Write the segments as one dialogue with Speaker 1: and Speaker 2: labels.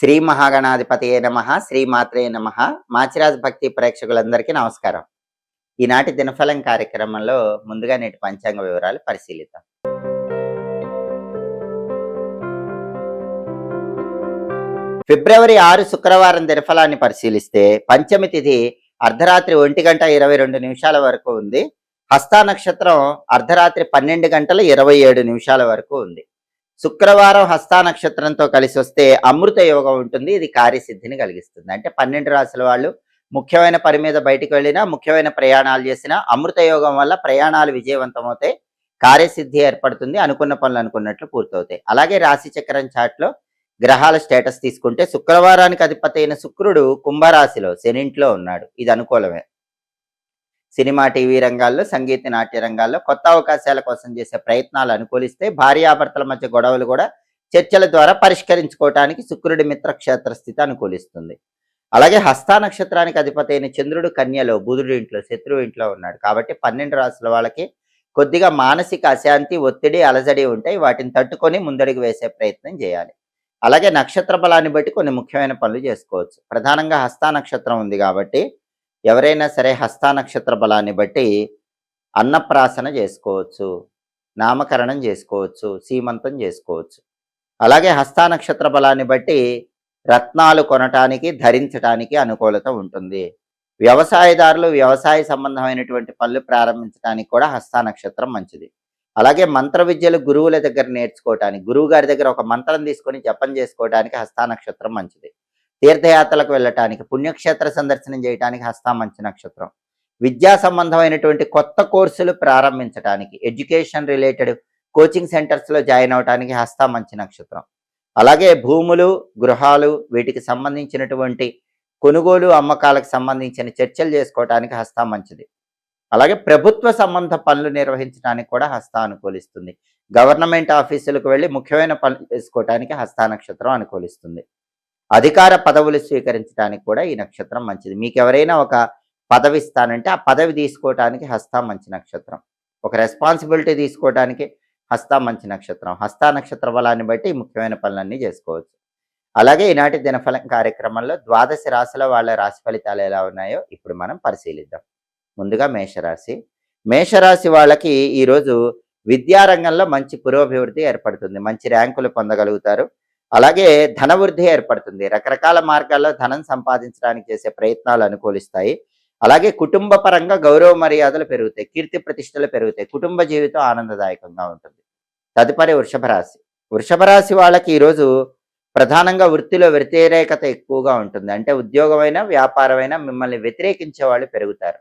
Speaker 1: శ్రీ మహాగణాధిపతియే నమః, శ్రీమాత్రే నమః. మాచిరాజ్ భక్తి ప్రేక్షకులందరికీ నమస్కారం. ఈనాటి దినఫలం కార్యక్రమంలో ముందుగా నేటి పంచాంగ వివరాలు పరిశీలిద్దాం. ఫిబ్రవరి 6 శుక్రవారం దినఫలాన్ని పరిశీలిస్తే పంచమి తిథి అర్ధరాత్రి 1:22 వరకు ఉంది. హస్తా నక్షత్రం అర్ధరాత్రి 12:27 వరకు ఉంది. శుక్రవారం హస్తా నక్షత్రంతో కలిసి వస్తే అమృత యోగం ఉంటుంది. ఇది కార్యసిద్ధిని కలిగిస్తుంది. అంటే 12 రాశుల వాళ్ళు ముఖ్యమైన పని మీద బయటకు వెళ్ళినా, ముఖ్యమైన ప్రయాణాలు చేసినా అమృత యోగం వల్ల ప్రయాణాలు విజయవంతమవుతాయి, కార్యసిద్ధి ఏర్పడుతుంది, అనుకున్న పనులు అనుకున్నట్లు పూర్తవుతాయి. అలాగే రాశి చక్రం చాట్లో గ్రహాల స్టేటస్ తీసుకుంటే శుక్రవారానికి అధిపతి అయిన శుక్రుడు కుంభరాశిలో శనింట్లో ఉన్నాడు. ఇది అనుకూలమే. సినిమా, టీవీ రంగాల్లో, సంగీత, నాట్య రంగాల్లో కొత్త అవకాశాల కోసం చేసే ప్రయత్నాలు అనుకూలిస్తే భార్యాభర్తల మధ్య గొడవలు కూడా చర్చల ద్వారా పరిష్కరించుకోవటానికి శుక్రుడి మిత్రక్షేత్ర స్థితి అనుకూలిస్తుంది. అలాగే హస్తా నక్షత్రానికి అధిపతి అయిన చంద్రుడు కన్యలో, బుధుడి ఇంట్లో, శత్రువు ఇంట్లో ఉన్నాడు. కాబట్టి 12 రాశుల వాళ్ళకి కొద్దిగా మానసిక అశాంతి, ఒత్తిడి, అలజడి ఉంటాయి. వాటిని తట్టుకొని ముందడుగు వేసే ప్రయత్నం చేయాలి. అలాగే నక్షత్ర బలాన్ని బట్టి కొన్ని ముఖ్యమైన పనులు చేసుకోవచ్చు. ప్రధానంగా హస్తా నక్షత్రం ఉంది కాబట్టి ఎవరైనా సరే హస్తా నక్షత్ర బలాన్ని బట్టి అన్నప్రాసన చేసుకోవచ్చు, నామకరణం చేసుకోవచ్చు, సీమంతం చేసుకోవచ్చు. అలాగే హస్తా నక్షత్ర బలాన్ని బట్టి రత్నాలు కొనటానికి, ధరించటానికి అనుకూలత ఉంటుంది. వ్యవసాయదారులు వ్యవసాయ సంబంధమైనటువంటి పనులు ప్రారంభించడానికి కూడా హస్తా నక్షత్రం మంచిది. అలాగే మంత్ర విద్యలు గురువుల దగ్గర నేర్చుకోవటానికి, గురువు గారి దగ్గర ఒక మంత్రం తీసుకొని జపం చేసుకోవడానికి హస్తా నక్షత్రం మంచిది. తీర్థయాత్రలకు వెళ్ళటానికి, పుణ్యక్షేత్ర సందర్శనం చేయడానికి హస్తా మంచి నక్షత్రం. విద్యా సంబంధమైనటువంటి కొత్త కోర్సులు ప్రారంభించడానికి, ఎడ్యుకేషన్ రిలేటెడ్ కోచింగ్ సెంటర్స్లో జాయిన్ అవడానికి హస్తా మంచి నక్షత్రం. అలాగే భూములు, గృహాలు, వీటికి సంబంధించినటువంటి కొనుగోలు, అమ్మకాలకు సంబంధించిన చర్చలు చేసుకోవడానికి హస్తా మంచిది. అలాగే ప్రభుత్వ సంబంధ పనులు నిర్వహించడానికి కూడా హస్తా అనుకూలిస్తుంది. గవర్నమెంట్ ఆఫీసులకు వెళ్ళి ముఖ్యమైన పనులు చేసుకోవడానికి హస్తా నక్షత్రం అనుకూలిస్తుంది. అధికార పదవులు స్వీకరించడానికి కూడా ఈ నక్షత్రం మంచిది. మీకు ఎవరైనా ఒక పదవి ఇస్తానంటే ఆ పదవి తీసుకోవడానికి హస్తా మంచి నక్షత్రం. ఒక రెస్పాన్సిబిలిటీ తీసుకోవడానికి హస్తా మంచి నక్షత్రం. హస్తా నక్షత్ర బలాన్ని బట్టి ముఖ్యమైన పనులన్నీ చేసుకోవచ్చు. అలాగే ఈనాటి దినఫలం కార్యక్రమంలో 12 రాశుల వాళ్ళ రాశి ఫలితాలు ఎలా ఉన్నాయో ఇప్పుడు మనం పరిశీలిద్దాం. ముందుగా మేషరాశి. మేషరాశి వాళ్ళకి ఈరోజు విద్యారంగంలో మంచి పురోభివృద్ధి ఏర్పడుతుంది. మంచి ర్యాంకులు పొందగలుగుతారు. అలాగే ధనవృద్ధి ఏర్పడుతుంది. రకరకాల మార్గాల్లో ధనం సంపాదించడానికి చేసే ప్రయత్నాలు అనుకూలిస్తాయి. అలాగే కుటుంబ పరంగా గౌరవ మర్యాదలు పెరుగుతాయి, కీర్తి ప్రతిష్టలు పెరుగుతాయి, కుటుంబ జీవితం ఆనందదాయకంగా ఉంటుంది. తదుపరి వృషభ రాశి. వృషభ రాశి వాళ్ళకి ఈరోజు ప్రధానంగా వృత్తిలో వ్యతిరేకత ఎక్కువగా ఉంటుంది. అంటే ఉద్యోగమైనా, వ్యాపారమైనా మిమ్మల్ని వ్యతిరేకించే వాళ్ళు పెరుగుతారు.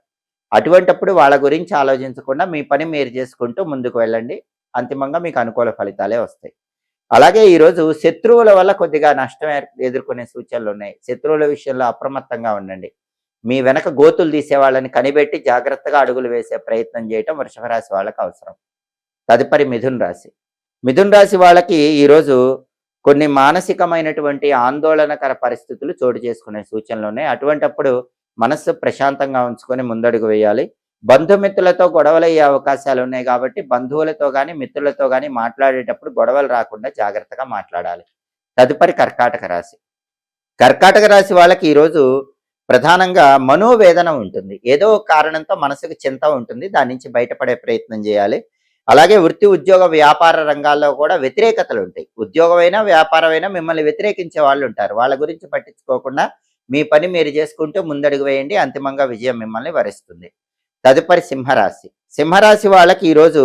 Speaker 1: అటువంటప్పుడు వాళ్ళ గురించి ఆలోచించకుండా మీ పని మీరు చేసుకుంటూ ముందుకు వెళ్ళండి. అంతిమంగా మీకు అనుకూల ఫలితాలే వస్తాయి. అలాగే ఈరోజు శత్రువుల వల్ల కొద్దిగా నష్టం ఎదుర్కొనే సూచనలు ఉన్నాయి. శత్రువుల విషయంలో అప్రమత్తంగా ఉండండి. మీ వెనక గోతులు తీసే వాళ్ళని కనిపెట్టి జాగ్రత్తగా అడుగులు వేసే ప్రయత్నం చేయటం వృషభ రాశి వాళ్ళకి అవసరం. తదుపరి మిథున రాశి. మిథున రాశి వాళ్ళకి ఈరోజు కొన్ని మానసికమైనటువంటి ఆందోళనకర పరిస్థితులు చోటు చేసుకునే సూచనలు ఉన్నాయి. అటువంటప్పుడు మనస్సు ప్రశాంతంగా ఉంచుకొని ముందడుగు వేయాలి. బంధుమిత్రులతో గొడవలు అయ్యే అవకాశాలు ఉన్నాయి కాబట్టి బంధువులతో కానీ, మిత్రులతో కానీ మాట్లాడేటప్పుడు గొడవలు రాకుండా జాగ్రత్తగా మాట్లాడాలి. తదుపరి కర్కాటక రాశి. కర్కాటక రాశి వాళ్ళకి ఈరోజు ప్రధానంగా మనోవేదన ఉంటుంది. ఏదో కారణంతో మనసుకు చింత ఉంటుంది. దాని నుంచి బయటపడే ప్రయత్నం చేయాలి. అలాగే వృత్తి, ఉద్యోగ, వ్యాపార రంగాల్లో కూడా వ్యతిరేకతలు ఉంటాయి. ఉద్యోగమైనా, వ్యాపారమైనా మిమ్మల్ని వ్యతిరేకించే వాళ్ళు ఉంటారు. వాళ్ళ గురించి పట్టించుకోకుండా మీ పని మీరు చేసుకుంటూ ముందడుగు వేయండి. అంతిమంగా విజయం మిమ్మల్ని వరిస్తుంది. తదుపరి సింహరాశి. సింహరాశి వాళ్ళకి ఈరోజు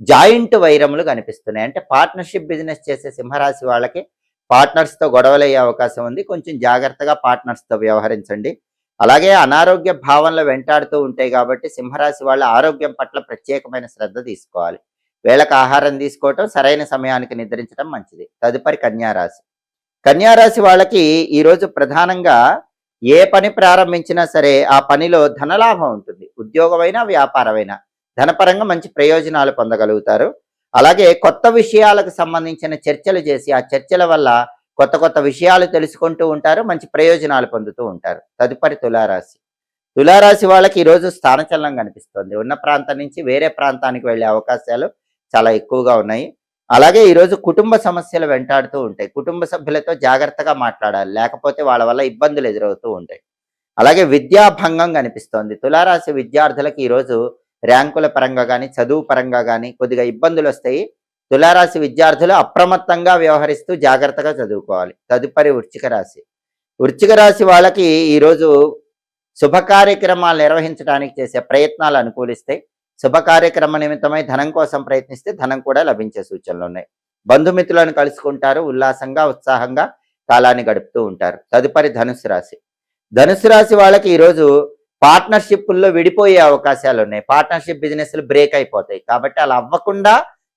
Speaker 1: జాయింట్ వైరములు కనిపిస్తున్నాయి. అంటే పార్ట్నర్షిప్ బిజినెస్ చేసే సింహరాశి వాళ్ళకి పార్ట్నర్స్తో గొడవలయ్యే అవకాశం ఉంది. కొంచెం జాగ్రత్తగా పార్ట్నర్స్తో వ్యవహరించండి. అలాగే అనారోగ్య భావనలు వెంటాడుతూ ఉంటాయి కాబట్టి సింహరాశి వాళ్ళ ఆరోగ్యం పట్ల ప్రత్యేకమైన శ్రద్ధ తీసుకోవాలి. వేళకు ఆహారం తీసుకోవటం, సరైన సమయానికి నిద్రించడం మంచిది. తదుపరి కన్యారాశి. కన్యారాశి వాళ్ళకి ఈరోజు ప్రధానంగా ఏ పని ప్రారంభించినా సరే ఆ పనిలో ధనలాభం ఉంటుంది. ఉద్యోగమైనా, వ్యాపారమైనా ధనపరంగా మంచి ప్రయోజనాలు పొందగలుగుతారు. అలాగే కొత్త విషయాలకు సంబంధించిన చర్చలు చేసి ఆ చర్చల వల్ల కొత్త కొత్త విషయాలు తెలుసుకుంటూ ఉంటారు, మంచి ప్రయోజనాలు పొందుతూ ఉంటారు. తదుపరి తులారాశి. తులారాశి వాళ్ళకి ఈరోజు స్థానచలనం కనిపిస్తుంది. ఉన్న ప్రాంతం నుంచి వేరే ప్రాంతానికి వెళ్ళే అవకాశాలు చాలా ఎక్కువగా ఉన్నాయి. అలాగే ఈరోజు కుటుంబ సమస్యలు వెంటాడుతూ ఉంటాయి. కుటుంబ సభ్యులతో జాగ్రత్తగా మాట్లాడాలి. లేకపోతే వాళ్ళ వల్ల ఇబ్బందులు ఎదురవుతూ ఉంటాయి. అలాగే విద్యాభంగం కనిపిస్తోంది. తులారాశి విద్యార్థులకు ఈరోజు ర్యాంకుల పరంగా కానీ, చదువు పరంగా కానీ కొద్దిగా ఇబ్బందులు వస్తాయి. తులారాశి విద్యార్థులు అప్రమత్తంగా వ్యవహరిస్తూ జాగ్రత్తగా చదువుకోవాలి. తదుపరి వృశ్చిక రాశి. వృశ్చిక రాశి వాళ్ళకి ఈరోజు శుభ కార్యక్రమాలు నిర్వహించడానికి చేసే ప్రయత్నాలు అనుకూలిస్తాయి. శుభ కార్యక్రమ నిమిత్తమై ధనం కోసం ప్రయత్నిస్తే ధనం కూడా లభించే సూచనలు ఉన్నాయి. బంధుమిత్రులను కలుసుకుంటారు. ఉల్లాసంగా ఉత్సాహంగా కాలాన్ని గడుపుతూ ఉంటారు. తదుపరి ధనుసు రాశి. ధనుసు రాశి వాళ్ళకి ఈరోజు పార్ట్నర్షిప్ల్లో విడిపోయే అవకాశాలు ఉన్నాయి. పార్ట్నర్షిప్ బిజినెస్లు బ్రేక్ అయిపోతాయి. కాబట్టి అలా అవ్వకుండా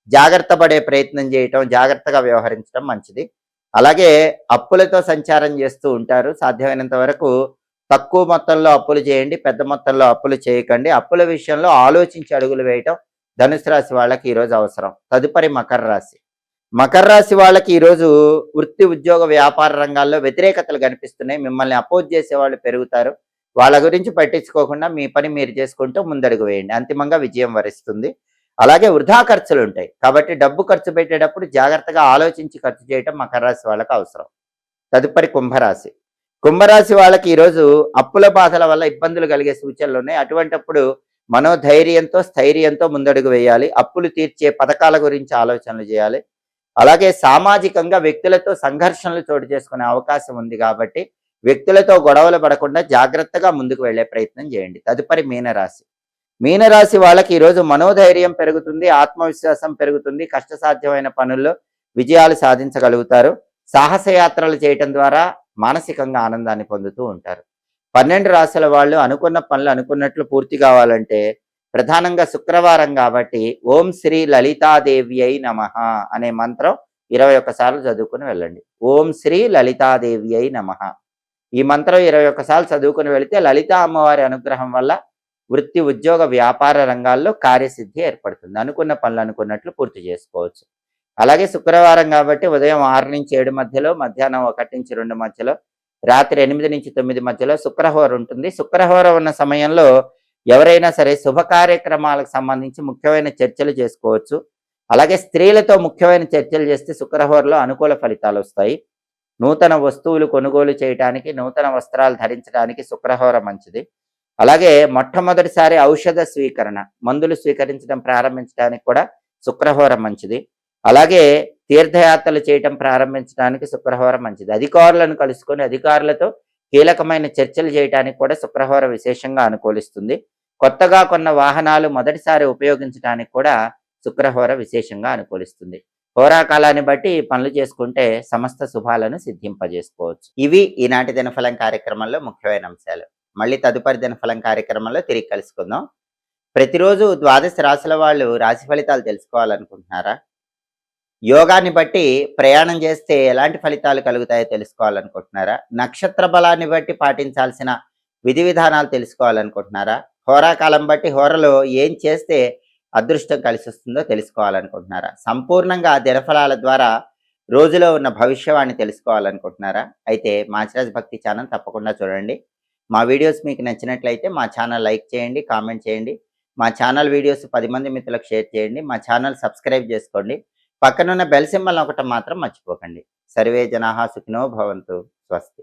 Speaker 1: జాగ్రత్త పడే ప్రయత్నం చేయటం, జాగ్రత్తగా వ్యవహరించడం మంచిది. అలాగే అప్పులతో సంచారం చేస్తూ ఉంటారు. సాధ్యమైనంత వరకు తక్కువ మొత్తంలో అప్పులు చేయండి, పెద్ద మొత్తంలో అప్పులు చేయకండి. అప్పుల విషయంలో ఆలోచించి అడుగులు వేయటం ధనుసు రాశి వాళ్ళకి ఈరోజు అవసరం. తదుపరి మకర రాశి. మకర రాశి వాళ్ళకి ఈరోజు వృత్తి, ఉద్యోగ, వ్యాపార రంగాల్లో వ్యతిరేకతలు కనిపిస్తున్నాయి. మిమ్మల్ని అపోజ్ చేసే వాళ్ళు పెరుగుతారు. వాళ్ళ గురించి పట్టించుకోకుండా మీ పని మీరు చేసుకుంటూ ముందడుగు వేయండి. అంతిమంగా విజయం వరిస్తుంది. అలాగే వృధా ఖర్చులు ఉంటాయి. కాబట్టి డబ్బు ఖర్చు పెట్టేటప్పుడు జాగ్రత్తగా ఆలోచించి ఖర్చు చేయటం మకర రాశి వాళ్ళకి అవసరం. తదుపరి కుంభరాశి. కుంభరాశి వాళ్ళకి ఈరోజు అప్పుల బాధల వల్ల ఇబ్బందులు కలిగే సూచనలు ఉన్నాయి. అటువంటప్పుడు మనోధైర్యంతో, స్థైర్యంతో ముందడుగు వేయాలి. అప్పులు తీర్చే పథకాల గురించి ఆలోచనలు చేయాలి. అలాగే సామాజికంగా వ్యక్తులతో సంఘర్షణలు చోటు చేసుకునే అవకాశం ఉంది. కాబట్టి వ్యక్తులతో గొడవలు పడకుండా జాగ్రత్తగా ముందుకు వెళ్లే ప్రయత్నం చేయండి. తదుపరి మీనరాశి. మీనరాశి వాళ్ళకి ఈరోజు మనోధైర్యం పెరుగుతుంది, ఆత్మవిశ్వాసం పెరుగుతుంది. కష్టసాధ్యమైన పనుల్లో విజయాలు సాధించగలుగుతారు. సాహసయాత్రలు చేయటం ద్వారా మానసికంగా ఆనందాన్ని పొందుతూ ఉంటారు. 12 రాశుల వాళ్ళు అనుకున్న పనులు అనుకున్నట్లు పూర్తి కావాలంటే ప్రధానంగా శుక్రవారం కాబట్టి ఓం శ్రీ లలితాదేవి అయి నమః అనే మంత్రం 21 సార్లు చదువుకుని వెళ్ళండి. ఓం శ్రీ లలితాదేవి అయి నమః. ఈ మంత్రం 21 సార్లు చదువుకుని వెళితే లలితా అమ్మవారి అనుగ్రహం వల్ల వృత్తి, ఉద్యోగ, వ్యాపార రంగాల్లో కార్యసిద్ధి ఏర్పడుతుంది. అనుకున్న పనులు అనుకున్నట్లు పూర్తి చేసుకోవచ్చు. అలాగే శుక్రవారం కాబట్టి ఉదయం 6 నుంచి 7 మధ్యలో, మధ్యాహ్నం 1 నుంచి 2 మధ్యలో, రాత్రి 8 నుంచి 9 మధ్యలో శుక్రహోర ఉంటుంది. శుక్రహోర ఉన్న సమయంలో ఎవరైనా సరే శుభ కార్యక్రమాలకు సంబంధించి ముఖ్యమైన చర్చలు చేసుకోవచ్చు. అలాగే స్త్రీలతో ముఖ్యమైన చర్చలు చేస్తే శుక్రహోరలో అనుకూల ఫలితాలు వస్తాయి. నూతన వస్తువులు కొనుగోలు చేయడానికి, నూతన వస్త్రాలు ధరించడానికి శుక్రహోర మంచిది. అలాగే మొట్టమొదటిసారి ఔషధ స్వీకరణ, మందులు స్వీకరించడం ప్రారంభించడానికి కూడా శుక్రహోర మంచిది. అలాగే తీర్థయాత్రలు చేయటం ప్రారంభించడానికి శుక్రహోర మంచిది. అధికారులను కలుసుకొని అధికారులతో కీలకమైన చర్చలు చేయడానికి కూడా శుక్రహోర విశేషంగా అనుకూలిస్తుంది. కొత్తగా కొన్న వాహనాలు మొదటిసారి ఉపయోగించడానికి కూడా శుక్రహోర విశేషంగా అనుకూలిస్తుంది. హోరాకాలాన్ని బట్టి పనులు చేసుకుంటే సమస్త శుభాలను సిద్ధింపజేసుకోవచ్చు. ఇవి ఈనాటి దినఫలం కార్యక్రమంలో ముఖ్యమైన అంశాలు. మళ్ళీ తదుపరి దినఫలం కార్యక్రమంలో తిరిగి కలుసుకుందాం. ప్రతిరోజు 12 రాశుల వాళ్ళు రాశి ఫలితాలు తెలుసుకోవాలనుకుంటున్నారా? యోగాన్ని బట్టి ప్రయాణం చేస్తే ఎలాంటి ఫలితాలు కలుగుతాయో తెలుసుకోవాలనుకుంటున్నారా? నక్షత్ర బలాన్ని బట్టి పాటించాల్సిన విధి విధానాలు తెలుసుకోవాలనుకుంటున్నారా? హోరాకాలం బట్టి హోరలో ఏం చేస్తే అదృష్టం కలిసి వస్తుందో తెలుసుకోవాలనుకుంటున్నారా? సంపూర్ణంగా దినఫలాల ద్వారా రోజులో ఉన్న భవిష్యవాణి తెలుసుకోవాలనుకుంటున్నారా? అయితే మాచిరాజ్ భక్తి ఛానల్ తప్పకుండా చూడండి. మా వీడియోస్ మీకు నచ్చినట్లయితే మా ఛానల్ లైక్ చేయండి, కామెంట్ చేయండి. మా ఛానల్ వీడియోస్ 10 మంది మిత్రులకు షేర్ చేయండి. మా ఛానల్ సబ్స్క్రైబ్ చేసుకోండి. పక్కనున్న బెల్ సింబల్ ఒకటి మాత్రం మర్చిపోకండి. సర్వే జనాః సుఖినో భవంతు. స్వస్తి.